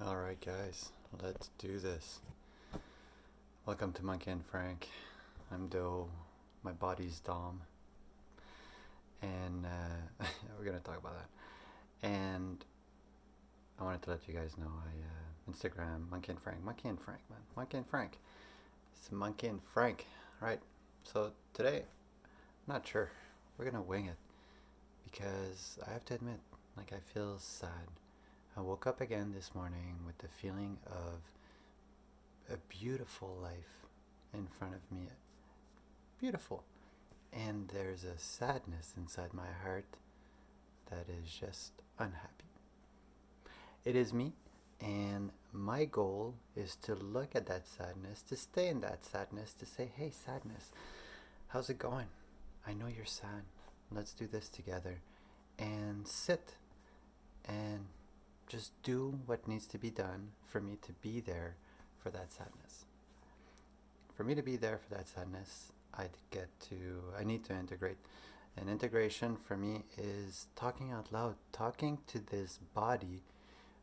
Alright, guys, let's do this. Welcome to Monkey and Frank. I'm Doe, my body's Dom, and we're gonna talk about that. And I wanted to let you guys know Instagram Monkey and Frank, man, Monkey and Frank. It's Monkey and Frank, right? So today, I'm not sure. We're gonna wing it because I have to admit, I feel sad. I woke up again this morning with the feeling of a beautiful life in front of me. Beautiful. And there's a sadness inside my heart that is just unhappy. It is me, and my goal is to look at that sadness, to stay in that sadness, to say, hey, sadness, how's it going? I know you're sad. Let's do this together. And sit and just do what needs to be done for me to be there for that sadness. For me to be there for that sadness, I need to integrate. And integration for me is talking out loud, talking to this body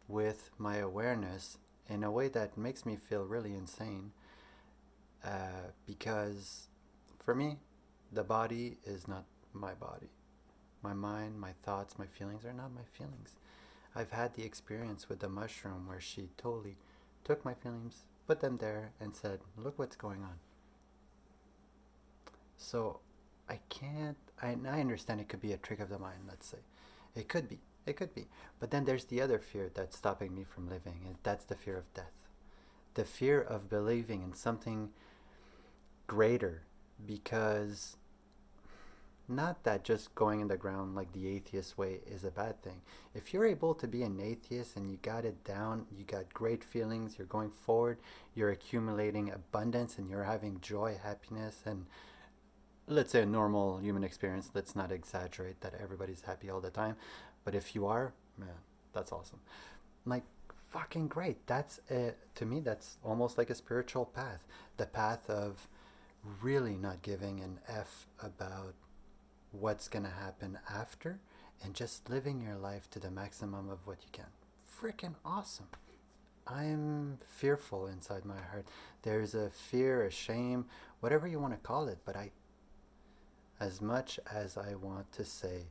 with my awareness in a way that makes me feel really insane. Because for me, the body is not my body. My mind, my thoughts, my feelings are not my feelings. I've had the experience with the mushroom where she totally took my feelings, put them there, and said, look what's going on. So I understand it could be a trick of the mind, let's say. It could be. But then there's the other fear that's stopping me from living, and that's the fear of death. The fear of believing in something greater, because not that just going in the ground like the atheist way is a bad thing. If you're able to be an atheist and you got it down, you got great feelings, you're going forward, you're accumulating abundance, and you're having joy, happiness, and let's say a normal human experience. Let's not exaggerate that everybody's happy all the time, but if you are, man, that's awesome. Like, fucking great. To me, that's almost like a spiritual path. The path of really not giving an F about what's gonna happen after, and just living your life to the maximum of what you can. Freaking awesome. I'm fearful inside my heart. There's a fear, a shame, whatever you want to call it, but as much as I want to say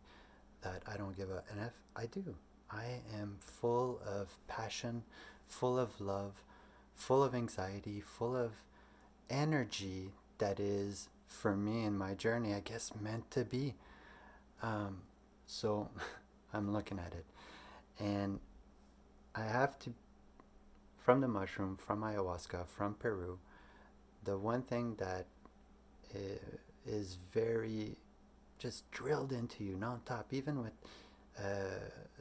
that I don't give an F, I do. I am full of passion, full of love, full of anxiety, full of energy that is, for me in my journey, I guess, meant to be. So I'm looking at it, and I have to, from the mushroom, from ayahuasca, from Peru, the one thing that is very just drilled into you non-stop, even with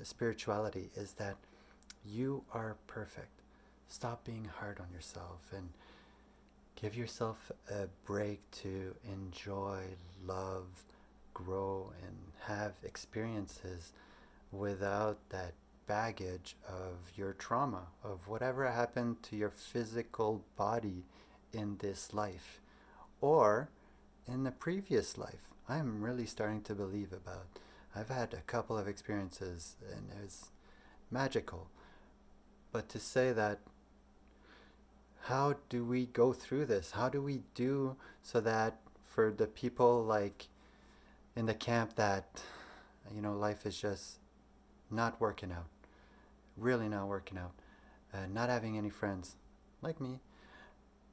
spirituality, is that you are perfect. Stop being hard on yourself and give yourself a break to enjoy, love, grow, and have experiences without that baggage of your trauma, of whatever happened to your physical body in this life or in the previous life. I'm really starting to believe about. I've had a couple of experiences and it's magical. But to say that, how do we go through this? How do we do so that for the people like in the camp that, life is just not working out, really not working out, not having any friends like me,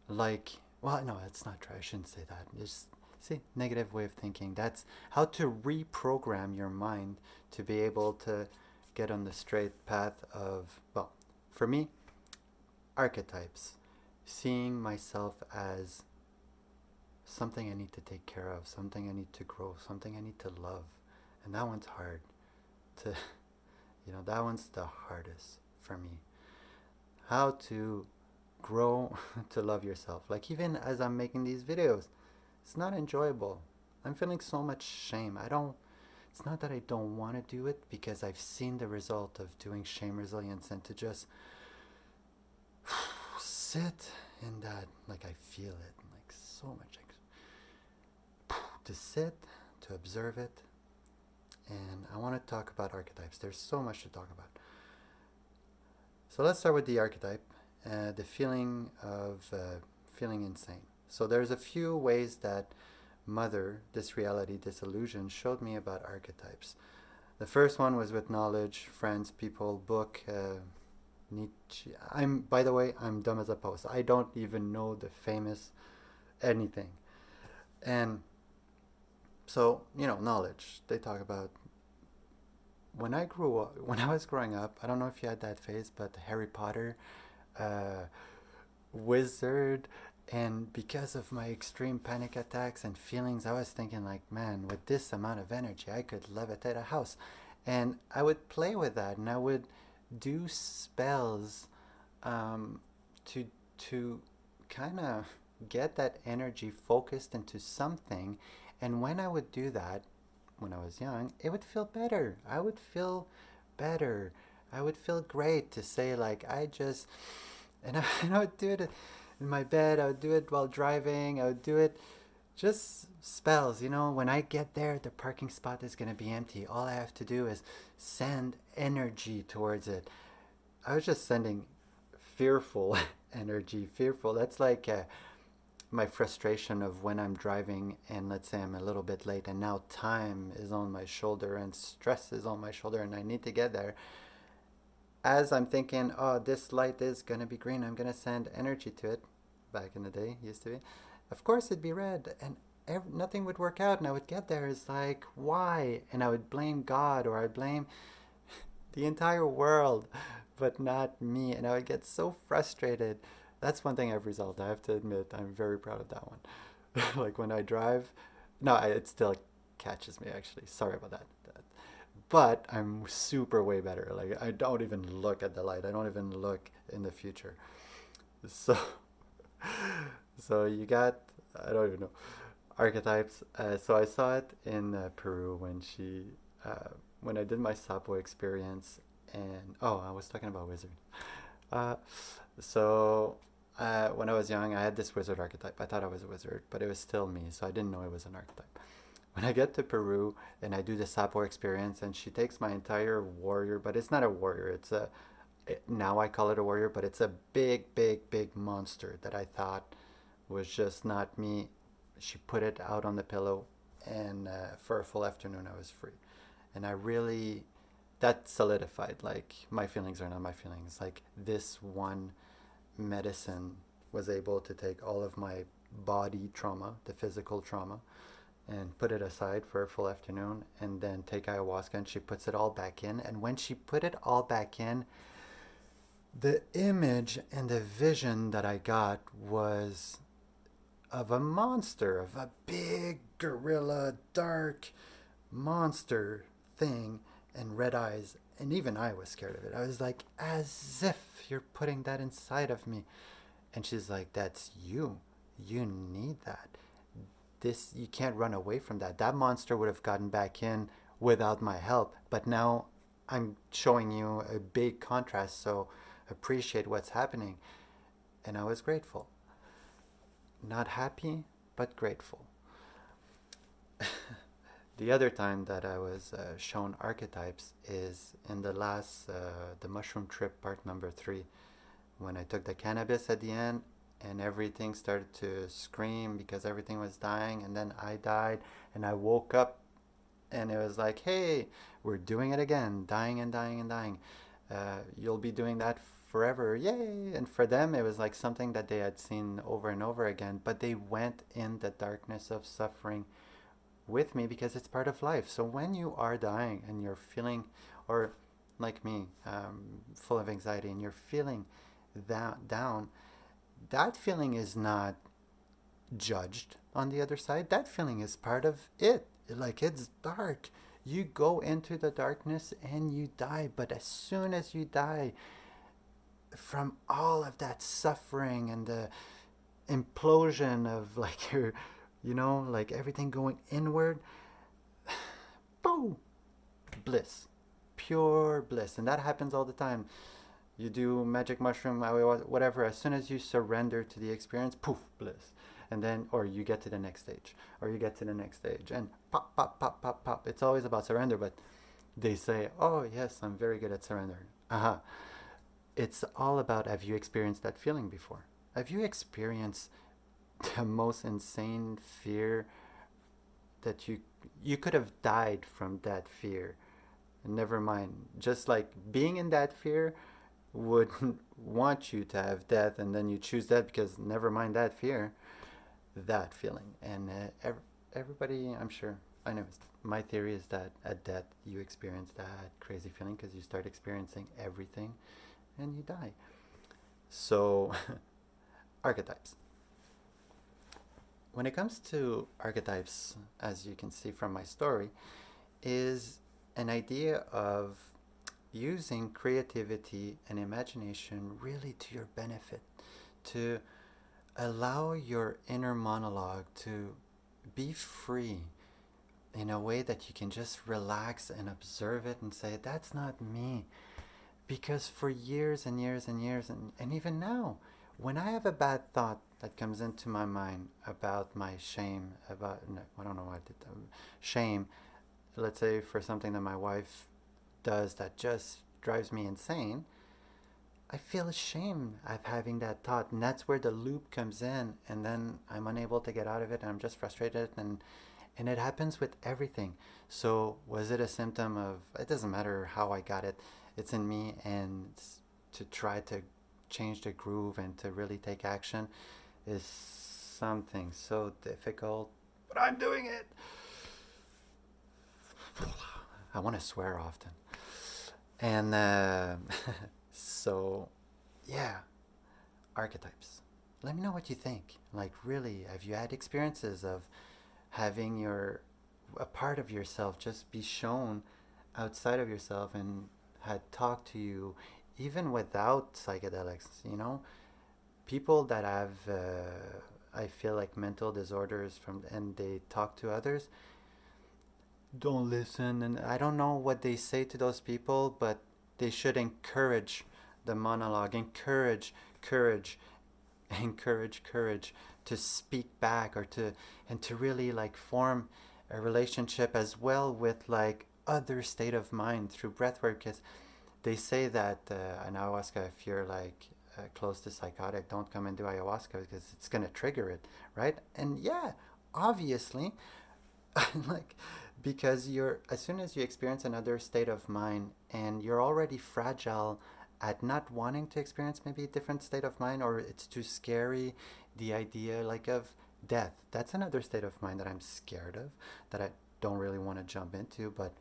well, no, it's not true. I shouldn't say that. Just see, negative way of thinking. That's how to reprogram your mind to be able to get on the straight path of, well, for me, archetypes. Seeing myself as something I need to take care of, something I need to grow, something I need to love. And that one's hard to, that one's the hardest for me. How to grow to love yourself. Like, even as I'm making these videos, it's not enjoyable. I'm feeling so much shame. It's not that I don't want to do it, because I've seen the result of doing shame resilience, and to just sit in that, like, I feel it, like, so much. To sit, to observe it. And I want to talk about archetypes. There's so much to talk about. So let's start with the archetype, the feeling of feeling insane. So there's a few ways that Mother, this reality, this illusion, showed me about archetypes. The first one was with knowledge, friends, people, book, Nietzsche. By the way, I'm dumb as a post. I don't even know the famous anything. And so, knowledge. They talk about when I was growing up, I don't know if you had that phase, but Harry Potter, uh, wizard, and because of my extreme panic attacks and feelings, I was thinking like, man, with this amount of energy, I could levitate a house. And I would play with that, and I would do spells um, to to kind of get that energy focused into something. And when I would do that, when I was young, it would feel better. I would feel better. I would feel great to say like and I would do it in my bed. I would do it while driving. I would do it just spells. When I get there, the parking spot is going to be empty. All I have to do is send energy towards it. I was just sending fearful energy. Fearful. That's like my frustration of when I'm driving and let's say I'm a little bit late and now time is on my shoulder and stress is on my shoulder and I need to get there. As I'm thinking, oh, this light is going to be green, I'm going to send energy to it. Back in the day, used to be. Of course, it'd be red, and nothing would work out, and I would get there. It's like, why? And I would blame God or I'd blame the entire world, but not me. And I would get so frustrated. That's one thing I've resolved. I have to admit, I'm very proud of that one. Like when I drive, no, it still catches me actually. Sorry about that. But I'm super way better. Like I don't even look at the light. I don't even look in the future. So, so you got I don't even know archetypes. So I saw it in Peru when I did my Sapo experience, and oh, I was talking about wizard. Uh, so when I was young, I had this wizard archetype. I thought I was a wizard, but it was still me, so I didn't know it was an archetype. When I get to Peru and I do the Sapo experience, and she takes my entire warrior, but it's not a warrior. Now I call it a warrior, but it's a big, big, big monster that I thought was just not me. She put it out on the pillow, and for a full afternoon, I was free. And that solidified, like, my feelings are not my feelings. Like, this one medicine was able to take all of my body trauma, the physical trauma, and put it aside for a full afternoon, and then take ayahuasca, and she puts it all back in. And when she put it all back in, the image and the vision that I got was of a monster, of a big gorilla, dark monster thing, and red eyes. And even I was scared of it. I was like, as if you're putting that inside of me. And she's like, that's you. You need that. You can't run away from that. That monster would have gotten back in without my help. But now I'm showing you a big contrast. So appreciate what's happening. And I was grateful. Not happy, but grateful. The other time that I was shown archetypes is in the mushroom trip part number 3, when I took the cannabis at the end and everything started to scream because everything was dying, and then I died and I woke up and it was like, hey, we're doing it again, dying and dying and dying. You'll be doing that forever, yay. And for them it was like something that they had seen over and over again, but they went in the darkness of suffering with me because it's part of life. So when you are dying and you're feeling, or like me, full of anxiety, and you're feeling down, that feeling is not judged on the other side. That feeling is part of it. Like, it's dark. You go into the darkness and you die. But as soon as you die from all of that suffering and the implosion of like your, like everything going inward, boom, bliss, pure bliss. And that happens all the time. You do magic mushroom, whatever, as soon as you surrender to the experience, poof, bliss. And then, or you get to the next stage, and pop, pop, pop, pop, pop. It's always about surrender, but they say, oh, yes, I'm very good at surrender. Uh-huh. it's all about, have you experienced that feeling before? Have you experienced the most insane fear that you could have died from that fear? Never mind, just like being in that fear would want you to have death, and then you choose that because never mind that fear, that feeling. And everybody, I'm sure, I know, my theory is that at death you experience that crazy feeling because you start experiencing everything and you die. So archetypes, when it comes to archetypes, as you can see from my story, is an idea of using creativity and imagination really to your benefit, to allow your inner monologue to be free in a way that you can just relax and observe it and say, that's not me. Because for years and years and years, and even now, when I have a bad thought that comes into my mind about my shame, about, no, I don't know what I did, shame, let's say for something that my wife does that just drives me insane, I feel ashamed of having that thought, and that's where the loop comes in, and then I'm unable to get out of it, and I'm just frustrated, and it happens with everything. So was it a symptom of, it doesn't matter how I got it, it's in me, and to try to change the groove and to really take action is something so difficult, but I'm doing it. I want to swear often. And so, yeah, archetypes. Let me know what you think. Like, really, have you had experiences of having a part of yourself just be shown outside of yourself and had talked to you, even without psychedelics? People that have, I feel like, mental disorders and they talk to others, don't listen, and I don't know what they say to those people, but they should encourage the monologue, encourage courage, encourage courage to speak back, or to really like form a relationship as well with like other state of mind through breathwork. Because they say that in ayahuasca, if you're like close to psychotic, don't come and do ayahuasca because it's gonna trigger it, right? And yeah, obviously, like, because you're, as soon as you experience another state of mind and you're already fragile at not wanting to experience maybe a different state of mind, or it's too scary, the idea like of death, that's another state of mind that I'm scared of, that I don't really want to jump into, but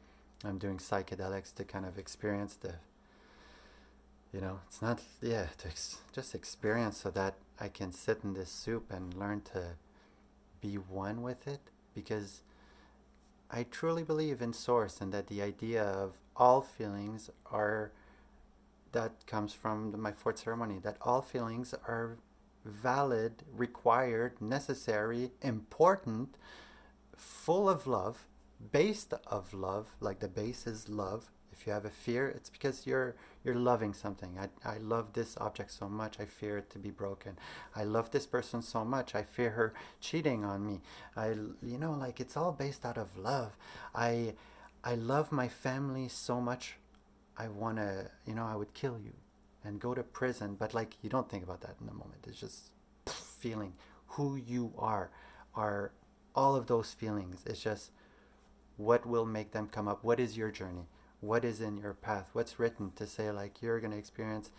I'm doing psychedelics to kind of experience it's not, yeah, to just experience, so that I can sit in this soup and learn to be one with it. Because I truly believe in source, and that the idea of all feelings are, that comes from my fourth ceremony, that all feelings are valid, required, necessary, important, full of love, based of love, like the base is love. If you have a fear, it's because you're loving something. I love this object so much, I fear it to be broken. I love this person so much, I fear her cheating on me. Like, it's all based out of love. I love my family so much, I want to, I would kill you and go to prison. But like, you don't think about that in the moment. It's just feeling who you are all of those feelings. It's just, what will make them come up? What is your journey? What is in your path? What's written to say like you're going to experience?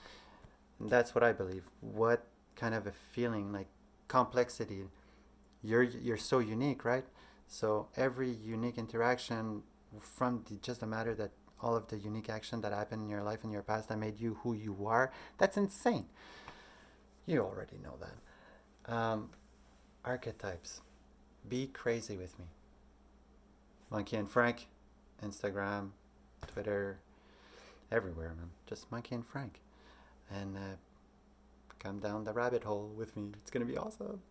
And that's what I believe. What kind of a feeling, like complexity. You're so unique, right? So every unique interaction, from just the matter that all of the unique action that happened in your life in your past that made you who you are, that's insane. You already know that. Archetypes. Be crazy with me. Monkey and Frank, Instagram, Twitter, everywhere, man. Just Monkey and Frank. And come down the rabbit hole with me. It's going to be awesome.